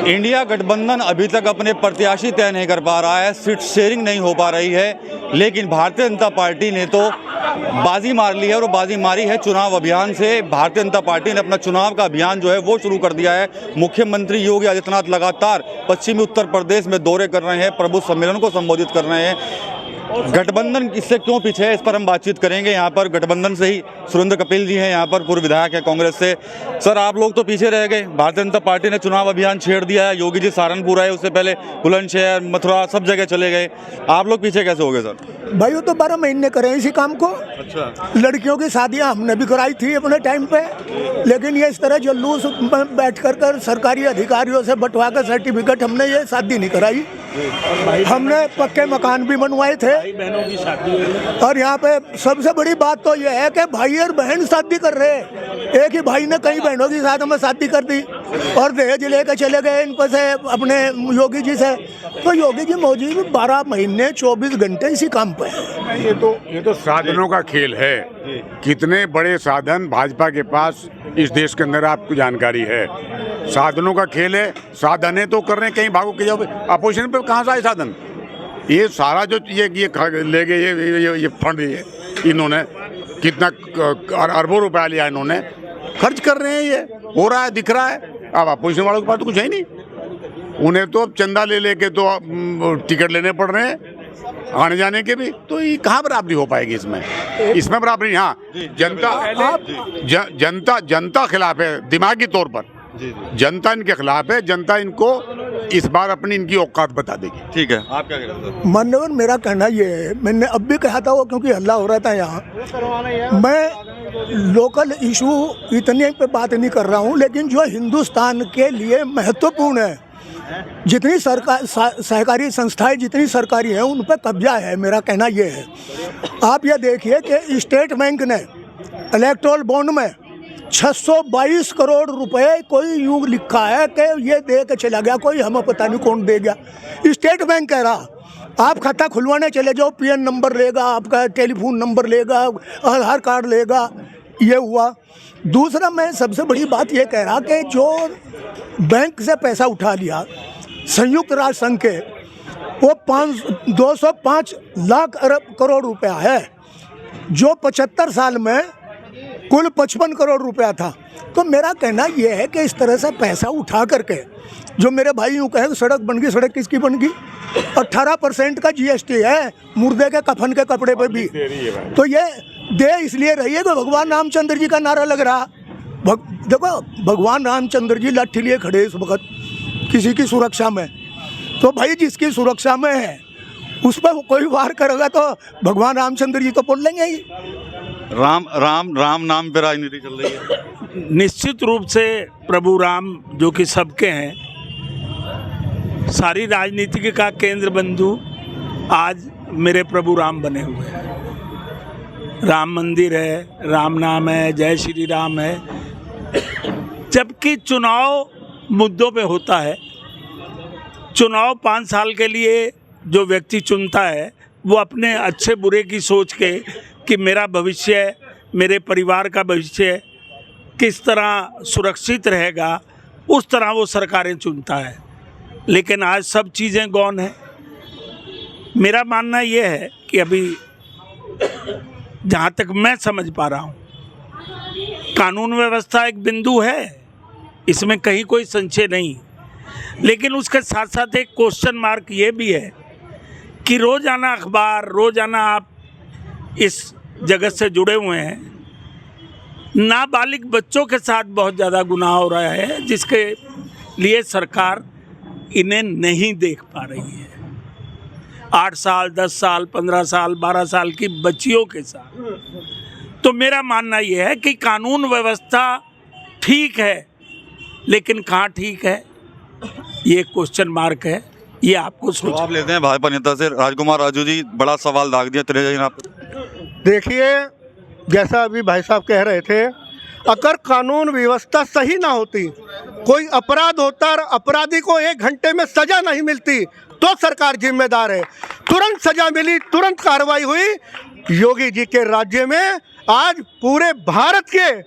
India गठबंधन अभी तक अपने प्रत्याशी तय नहीं कर पा रहा है, सीट शेयरिंग नहीं हो पा रही है, लेकिन भारतीय जनता पार्टी ने तो बाजी मार ली है और बाजी मारी है चुनाव अभियान से। भारतीय जनता पार्टी ने अपना चुनाव का अभियान जो है वो शुरू कर दिया है। मुख्यमंत्री योगी आदित्यनाथ लगातार पश्चिमी उत्तर प्रदेश में दौरे कर रहे हैं, प्रबुद्ध सम्मेलन को संबोधित कर रहे हैं। गठबंधन इससे क्यों पीछे है, इस पर हम बातचीत करेंगे। यहाँ पर गठबंधन से ही सुरेंद्र कपिल जी हैं, यहाँ पर पूर्व विधायक हैं कांग्रेस से। सर, आप लोग तो पीछे रह गए, भारतीय जनता पार्टी ने चुनाव अभियान छेड़ दिया है। योगी जी सहारनपुर आए, उससे पहले बुलंदशहर, मथुरा, सब जगह चले गए। आप लोग पीछे कैसे हो गए सर? भाई वो तो 12 महीने करे इसी काम को। अच्छा। लड़कियों की शादियां हमने भी कराई थी अपने टाइम पे, लेकिन ये इस तरह जुलूस में बैठ कर सरकारी अधिकारियों से बंटवा कर सर्टिफिकेट हमने ये शादी नहीं कराई। हमने पक्के मकान भी बनवाए थे। और यहाँ पे सबसे बड़ी बात तो ये है कि भाई और बहन शादी कर रहे हैं। एक ही भाई ने कई बहनों के साथ हमें शादी कर दी और दहेज लेकर चले गए इन पर से अपने योगी जी से। तो योगी जी मौजूद 12 महीने 24 घंटे इसी काम पे है। ये तो साधनों का खेल है। कितने बड़े साधन भाजपा के पास इस देश के अंदर आपको जानकारी है। साधनों का खेल है, साधन है तो कर रहे हैं, कहीं भागो के जाओ। अपोजिशन पे कहाँ से आए साधन? ये सारा जो ये ले गए ये फंड इन्होंने कितना अरबों रुपया लिया इन्होंने, खर्च कर रहे हैं, ये हो रहा है, दिख रहा है। अब अपोजिशन वालों के पास तो कुछ है ही नहीं, उन्हें तो चंदा ले लेके तो टिकट लेने पड़ रहे हैं आने जाने के भी। तो ये कहाँ बराबरी हो पाएगी इसमें बराबरी? हाँ, जनता खिलाफ है, दिमागी तौर पर जनता इनके खिलाफ है। जनता इनको इस बार अपनी इनकी औकात बता देगी। ठीक है, आप क्या कह रहे हैं? मान्यवर, मेरा कहना ये है, मैंने अब भी कहा था वो, क्योंकि हल्ला हो रहा था यहाँ। मैं लोकल इशू इतने पे बात नहीं कर रहा हूँ, लेकिन जो हिंदुस्तान के लिए महत्वपूर्ण है, जितनी सरकार सहकारी संस्थाएं जितनी सरकारी हैं उन पर कब्जा है। मेरा कहना ये है, आप ये देखिए कि स्टेट बैंक ने इलेक्ट्रोल बॉन्ड में 622 करोड़ रुपए कोई यूं लिखा है कि ये दे के चला गया, कोई हमें पता नहीं कौन दे गया। स्टेट बैंक कह रहा आप खाता खुलवाने चले जाओ, PN नंबर लेगा, आपका टेलीफोन नंबर लेगा, आधार कार्ड लेगा। ये हुआ। दूसरा, मैं सबसे बड़ी बात ये कह रहा कि जो बैंक से पैसा उठा लिया संयुक्त राष्ट्र संघ के, वो 205 लाख अरब करोड़ रुपया है, जो 75 साल में कुल 55 करोड़ रुपया था। तो मेरा कहना यह है कि इस तरह से पैसा उठा करके, जो मेरे भाई यूँ कहे सड़क बन गई, सड़क किसकी बन गई? 18% का GST है मुर्दे के कफन के कपड़े पे भी। तो ये दे इसलिए रही है कि भगवान रामचंद्र जी का नारा लग रहा। देखो, भगवान रामचंद्र जी लाठी लिए खड़े इस वक्त किसी की सुरक्षा में। तो भाई जिसकी सुरक्षा में है उस पर कोई वार करेगा तो भगवान रामचंद्र जी तो पढ़ लेंगे ही। राम नाम पे राजनीति चल रही है। निश्चित रूप से प्रभु राम जो कि सबके हैं, सारी राजनीति का केंद्र बिंदु आज मेरे प्रभु राम बने हुए हैं। राम मंदिर है, राम नाम है, जय श्री राम है। जबकि चुनाव मुद्दों पे होता है, चुनाव 5 साल के लिए जो व्यक्ति चुनता है वो अपने अच्छे बुरे की सोच के कि मेरा भविष्य, मेरे परिवार का भविष्य किस तरह सुरक्षित रहेगा, उस तरह वो सरकारें चुनता है। लेकिन आज सब चीज़ें गौन हैं। मेरा मानना ये है कि अभी जहाँ तक मैं समझ पा रहा हूँ, कानून व्यवस्था एक बिंदु है, इसमें कहीं कोई संशय नहीं। लेकिन उसके साथ साथ एक क्वेश्चन मार्क ये भी है कि रोज़ाना अखबार, रोज़ाना आप इस जगत से जुड़े हुए हैं, नाबालिग बच्चों के साथ बहुत ज़्यादा गुनाह हो रहा है, जिसके लिए सरकार इन्हें नहीं देख पा रही है। 8 साल, 10 साल, 15 साल, 12 साल की बच्चियों के साथ। तो मेरा मानना यह है कि कानून व्यवस्था ठीक है, लेकिन कहाँ ठीक है, ये क्वेश्चन मार्क है। ये आपको सोचना। आप लेते हैं भाजपा नेता से राजकुमार राजू जी, बड़ा सवाल दाग दिया तेरे आप। देखिए, जैसा अभी भाई साहब कह रहे थे, अगर कानून व्यवस्था सही ना होती, कोई अपराध होता और अपराधी को 1 घंटे में सजा नहीं मिलती, तो सरकार जिम्मेदार है। तुरंत सजा मिली, तुरंत कार्रवाई हुई। योगी जी के राज्य में आज पूरे भारत के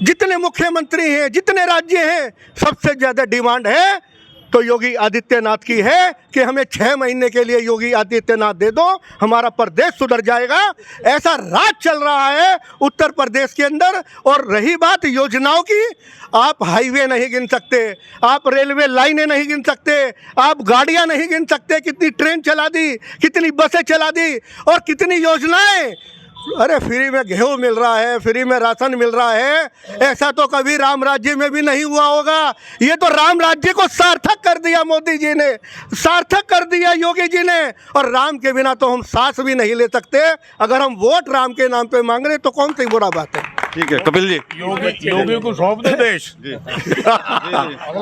जितने मुख्यमंत्री हैं, जितने राज्य हैं, सबसे ज़्यादा डिमांड है तो योगी आदित्यनाथ की है कि हमें 6 महीने के लिए योगी आदित्यनाथ दे दो, हमारा प्रदेश सुधर जाएगा। ऐसा राज चल रहा है उत्तर प्रदेश के अंदर। और रही बात योजनाओं की, आप हाईवे नहीं गिन सकते, आप रेलवे लाइनें नहीं गिन सकते, आप गाड़ियां नहीं गिन सकते, कितनी ट्रेन चला दी, कितनी बसें चला दी और कितनी योजनाएं। अरे फ्री में गेहूँ मिल रहा है, फ्री में राशन मिल रहा है, ऐसा तो कभी राम राज्य में भी नहीं हुआ होगा। ये तो राम राज्य को सार्थक कर दिया मोदी जी ने, सार्थक कर दिया योगी जी ने। और राम के बिना तो हम सांस भी नहीं ले सकते। अगर हम वोट राम के नाम पे मांग रहे तो कौन सी बुरा बात है। ठीक है कपिल जी। योगी को सौंप दो देश।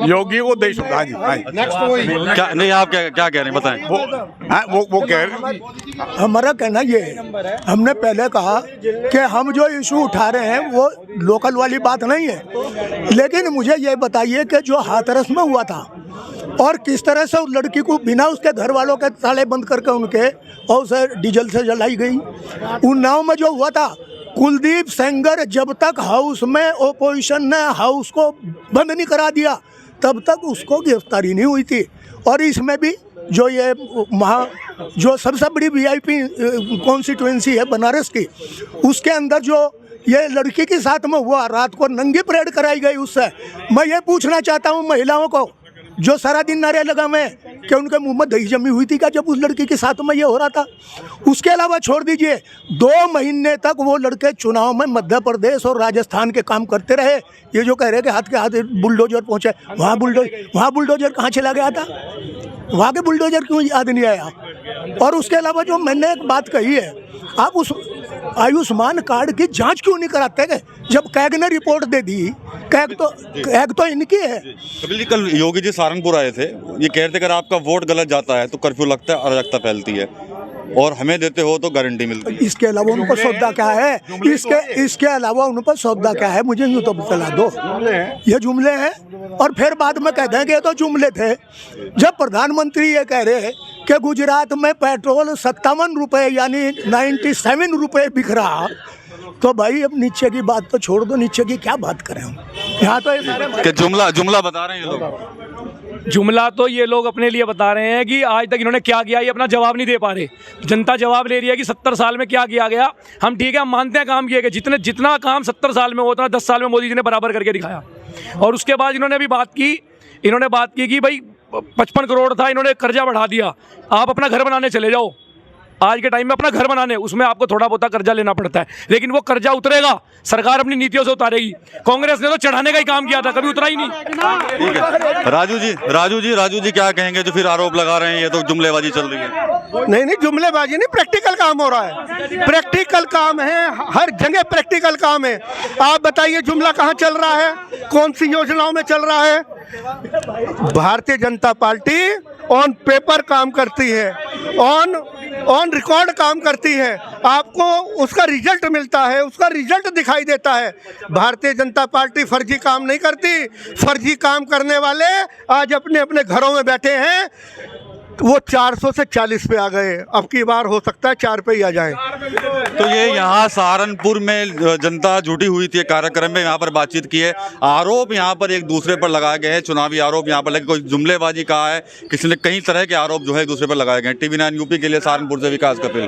योगी को देश। हाँ जी, हाँ जी। क्या नहीं, आप क्या कह रहे हैं बताएं। वो कह रहे, हमारा कहना ये है, हमने पहले कहा कि हम जो इशू उठा रहे हैं वो लोकल वाली बात नहीं है, लेकिन मुझे ये बताइए कि जो हाथरस में हुआ था और किस तरह से उस लड़की को बिना उसके घर वालों के ताले बंद करके उनके और उसे डीजल से जलाई गई। उन्नाव में जो हुआ था, कुलदीप सेंगर जब तक हाउस में ओपोजिशन ने हाउस को बंद नहीं करा दिया तब तक उसको गिरफ्तारी नहीं हुई थी। और इसमें भी जो ये जो सबसे बड़ी वीआईपी कॉन्स्टिट्यूएंसी है बनारस की, उसके अंदर जो ये लड़की के साथ में हुआ, रात को नंगी परेड कराई गई उससे। मैं ये पूछना चाहता हूँ महिलाओं को जो सारा दिन नारे लगा में कि उनके मुंह में दही जमी हुई थी क्या जब उस लड़की के साथ में ये हो रहा था। उसके अलावा छोड़ दीजिए, 2 महीने तक वो लड़के चुनाव में मध्य प्रदेश और राजस्थान के काम करते रहे। ये जो कह रहे हैं कि हाथ के हाथ बुलडोजर पहुंचे, वहाँ बुलडोजर कहाँ चला गया था, वहाँ के बुलडोजर क्यों याद नहीं आया। और उसके अलावा जो मैंने एक बात कही है, आप उस आयुष्मान कार्ड की जांच क्यों नहीं कराते गए जब कैग ने रिपोर्ट दे दी। कैग तो इनकी है। कपिल जी, कल योगी जी सहारनपुर आए थे, ये कह रहे थे अगर आपका वोट गलत जाता है तो कर्फ्यू लगता है, अराजकता फैलती है, और हमें देते हो तो गारंटी मिलती है। इसके अलावा उन पर सौदा क्या है, इसके अलावा उन पर सौदा क्या है, मुझे यूँ तो बता दो। ये जुमले हैं और फिर बाद में कहते हैं कि ये तो जुमले थे। जब प्रधानमंत्री ये कह रहे हैं कि गुजरात में पेट्रोल 57 रुपये यानी 97 रुपये बिक रहा, तो भाई अब नीचे की बात तो छोड़ दो, नीचे की क्या बात करें हम। यहाँ तो ये सारे जुमला बता रहे हैं ये लोग। जुमला तो ये लोग अपने लिए बता रहे हैं कि आज तक इन्होंने क्या किया ये अपना जवाब नहीं दे पा रहे। जनता जवाब ले रही है कि 70 साल में क्या किया गया। हम ठीक है, हम मानते हैं काम किए गए, जितना काम 70 साल में होता है 10 साल में मोदी जी ने बराबर करके दिखाया। और उसके बाद इन्होंने अभी बात की कि भाई 55 करोड़ था, इन्होंने कर्जा बढ़ा दिया। आप अपना घर बनाने चले जाओ, आज के टाइम में अपना घर बनाने, उसमें आपको थोड़ा बहुत कर्जा लेना पड़ता है, लेकिन वो कर्जा उतरेगा, सरकार अपनी नीतियों से उतारेगी। कांग्रेस ने तो चढ़ाने का ही काम किया था, कभी उतरा ही नहीं। ठीक है, राजू जी क्या कहेंगे जो फिर आरोप लगा रहे हैं ये तो जुमलेबाजी चल रही है। नहीं जुमलेबाजी नहीं, प्रैक्टिकल काम हो रहा है, प्रैक्टिकल काम है, हर जगह प्रैक्टिकल काम है। आप बताइए जुमला कहाँ चल रहा है, कौन सी योजनाओं में चल रहा है। Bharatiya Janata party on paper काम करती है, ऑन रिकॉर्ड काम करती है, आपको उसका रिजल्ट मिलता है, उसका रिजल्ट दिखाई देता है। भारतीय जनता पार्टी फर्जी काम नहीं करती। फर्जी काम करने वाले आज अपने अपने घरों में बैठे हैं। वो 400 से 40 पे आ गए, अब की बार हो सकता है 4 पे ही आ जाए। तो ये यहाँ सहारनपुर में जनता जुटी हुई थी कार्यक्रम में, यहाँ पर बातचीत की है। आरोप यहाँ पर एक दूसरे पर लगाए गए हैं, चुनावी आरोप यहाँ पर लगे, कोई जुमलेबाजी कहा है, किसी ने कई तरह के आरोप जो है दूसरे पर लगाए गए हैं। TV9 यूपी के लिए सहारनपुर से विकास कपिल।